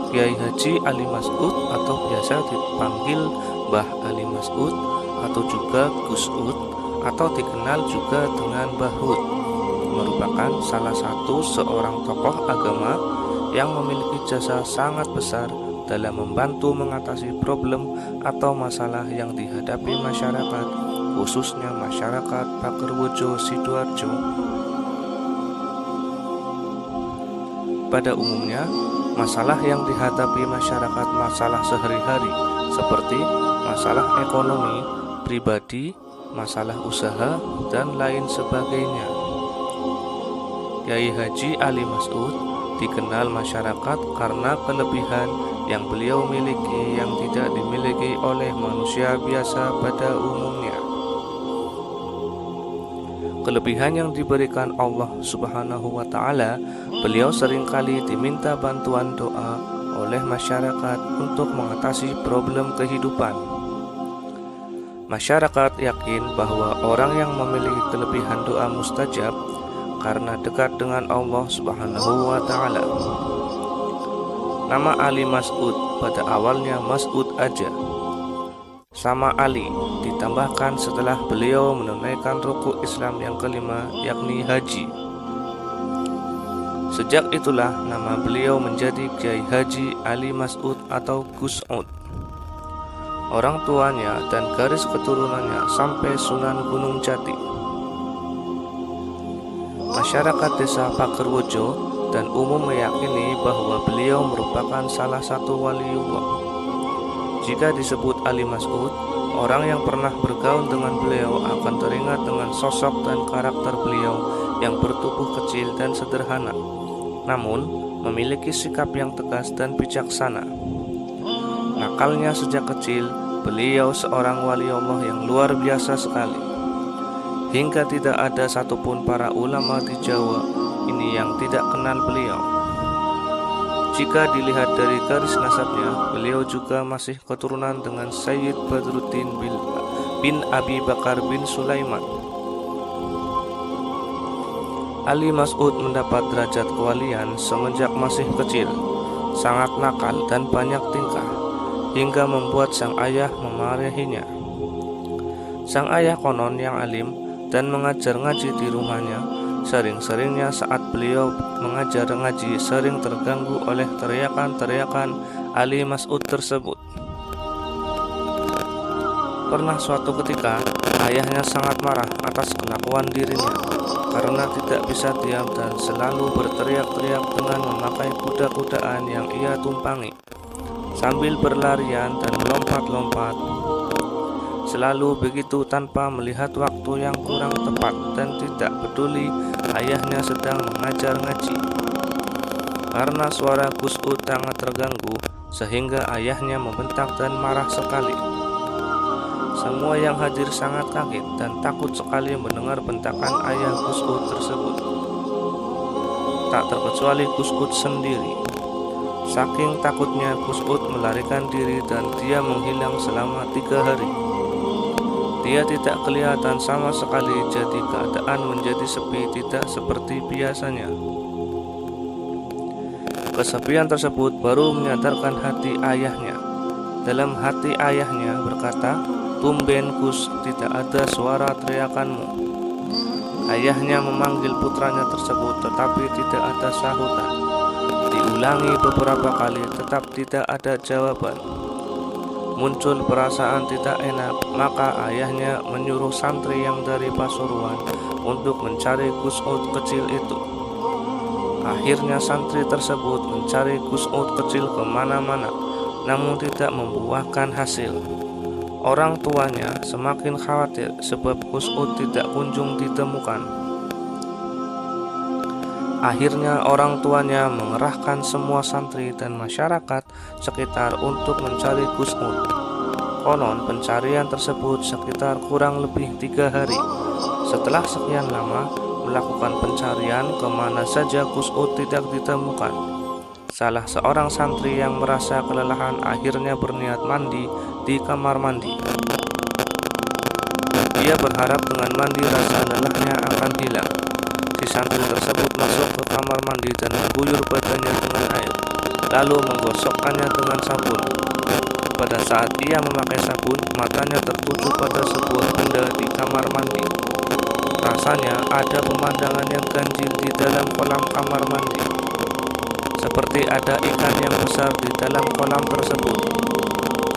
Kiai Haji Ali Mas'ud atau biasa dipanggil Mbah Ali Mas'ud atau juga Gus Ud atau dikenal juga dengan Mbah Hud, merupakan salah satu seorang tokoh agama yang memiliki jasa sangat besar dalam membantu mengatasi problem atau masalah yang dihadapi masyarakat, khususnya masyarakat Pakerwojo Sidoarjo. Pada umumnya, masalah yang dihadapi masyarakat masalah sehari-hari seperti masalah ekonomi, pribadi, masalah usaha, dan lain sebagainya. Kiai Haji Ali Mas'ud dikenal masyarakat karena kelebihan yang beliau miliki yang tidak dimiliki oleh manusia biasa pada umumnya. Kelebihan yang diberikan Allah Subhanahu wa Ta'ala, beliau seringkali diminta bantuan doa oleh masyarakat untuk mengatasi problem kehidupan. Masyarakat yakin bahwa orang yang memiliki kelebihan doa mustajab karena dekat dengan Allah Subhanahu wa Ta'ala. Nama Ali Mas'ud pada awalnya Mas'ud aja, sama Ali ditambahkan setelah beliau menunaikan rukuk Islam yang kelima, yakni haji. Sejak itulah nama beliau menjadi Kiai Haji Ali Mas'ud atau Gus Ud. Orang tuanya dan garis keturunannya sampai Sunan Gunung Jati. Masyarakat desa Pakerwojo dan umum meyakini bahwa beliau merupakan salah satu waliullah. Jika disebut Ali Mas'ud, orang yang pernah bergaul dengan beliau akan teringat dengan sosok dan karakter beliau yang bertubuh kecil dan sederhana, namun memiliki sikap yang tegas dan bijaksana. Nakalnya sejak kecil, beliau seorang wali Allah yang luar biasa sekali. Hingga tidak ada satupun para ulama di Jawa ini yang tidak kenal beliau. Jika dilihat dari garis nasabnya, beliau juga masih keturunan dengan Sayyid Badruddin bin Abi Bakar bin Sulaiman. Ali Mas'ud mendapat derajat kewalian semenjak masih kecil, sangat nakal dan banyak tingkah, hingga membuat sang ayah memarahinya. Sang ayah konon yang alim dan mengajar ngaji di rumahnya. Sering-seringnya saat beliau mengajar ngaji sering terganggu oleh teriakan-teriakan Ali Mas'ud tersebut. Pernah suatu ketika, ayahnya sangat marah atas kelakuan dirinya karena tidak bisa diam dan selalu berteriak-teriak dengan memakai kuda-kudaan yang ia tumpangi, sambil berlarian dan melompat-lompat. Selalu begitu tanpa melihat waktu yang kurang tepat dan tidak peduli ayahnya sedang mengajar ngaji. Karena suara Gus Ud sangat terganggu, sehingga ayahnya membentak dan marah sekali. Semua yang hadir sangat kaget dan takut sekali mendengar bentakan ayah Gus Ud tersebut. Tak terkecuali Gus Ud sendiri. Saking takutnya, Gus Ud melarikan diri dan dia menghilang selama 3 hari. Dia tidak kelihatan sama sekali, jadi keadaan menjadi sepi, tidak seperti biasanya. Kesepian tersebut baru menyadarkan hati ayahnya. Dalam hati ayahnya berkata, "Tumben Gus, tidak ada suara teriakanmu." Ayahnya memanggil putranya tersebut, tetapi tidak ada sahutan. Diulangi beberapa kali, tetap tidak ada jawaban. Muncul perasaan tidak enak, maka ayahnya menyuruh santri yang dari Pasuruan untuk mencari Gus Ud kecil itu. Akhirnya santri tersebut mencari Gus Ud kecil kemana-mana, namun tidak membuahkan hasil. Orang tuanya semakin khawatir sebab Gus Ud tidak kunjung ditemukan. Akhirnya orang tuanya mengerahkan semua santri dan masyarakat sekitar untuk mencari Gus Ud. Konon pencarian tersebut sekitar kurang lebih 3 hari. Setelah sekian lama melakukan pencarian, kemana saja Gus Ud tidak ditemukan. Salah seorang santri yang merasa kelelahan akhirnya berniat mandi di kamar mandi. Dia berharap dengan mandi rasa lelahnya akan hilang. Si santri tersebut masuk ke kamar mandi dan mengguyur badannya dengan air. lalu menggosokkannya dengan sabun. Pada saat ia memakai sabun, matanya tertuju pada sebuah benda di kamar mandi. Rasanya ada pemandangan yang ganjil di dalam kolam kamar mandi. Seperti ada ikan yang besar di dalam kolam tersebut.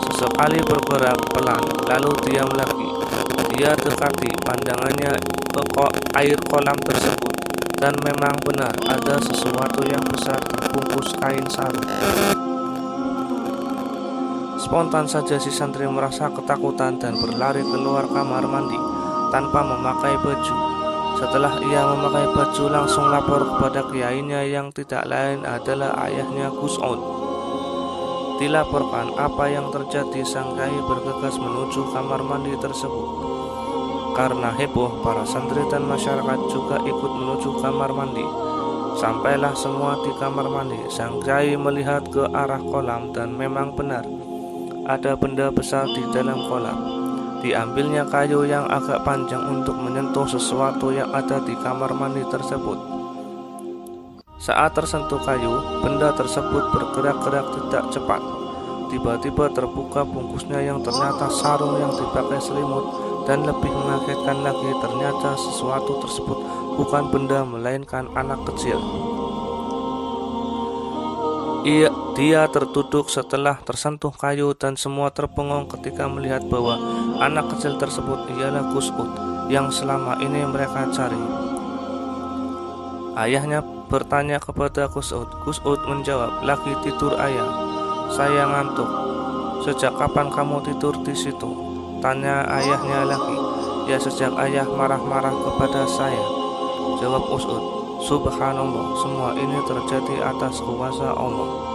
Sesekali bergerak pelan, lalu diam lagi. Dia dekati pandangannya ke air kolam tersebut, dan memang benar ada sesuatu yang besar terbungkus kain sarung. Spontan saja si santri merasa ketakutan dan berlari keluar kamar mandi tanpa memakai baju. Setelah ia memakai baju, langsung lapor kepada kiainya yang tidak lain adalah ayahnya Gus Ud. Dilaporkan apa yang terjadi, sang kiai bergegas menuju kamar mandi tersebut. Karena heboh, para santri dan masyarakat juga ikut menuju kamar mandi. Sampailah semua di kamar mandi, sang kiai melihat ke arah kolam dan memang benar ada benda besar di dalam kolam. Diambilnya kayu yang agak panjang untuk menyentuh sesuatu yang ada di kamar mandi tersebut. Saat tersentuh kayu, benda tersebut bergerak-gerak tidak cepat. Tiba-tiba terbuka bungkusnya yang ternyata sarung yang dipakai selimut, dan lebih mengagetkan lagi ternyata sesuatu tersebut bukan benda melainkan anak kecil. Dia tertunduk setelah tersentuh kayu dan semua terpengong ketika melihat bahwa anak kecil tersebut ialah Gus Ud yang selama ini mereka cari. Ayahnya bertanya kepada Gus Ud. Gus Ud menjawab, "Lagi tidur ayah, saya ngantuk." "Sejak kapan kamu tidur di situ?" tanya ayahnya lagi. "Ya sejak ayah marah-marah kepada saya," jawab Gus Ud. Subhanallah, semua ini terjadi atas kuasa Allah.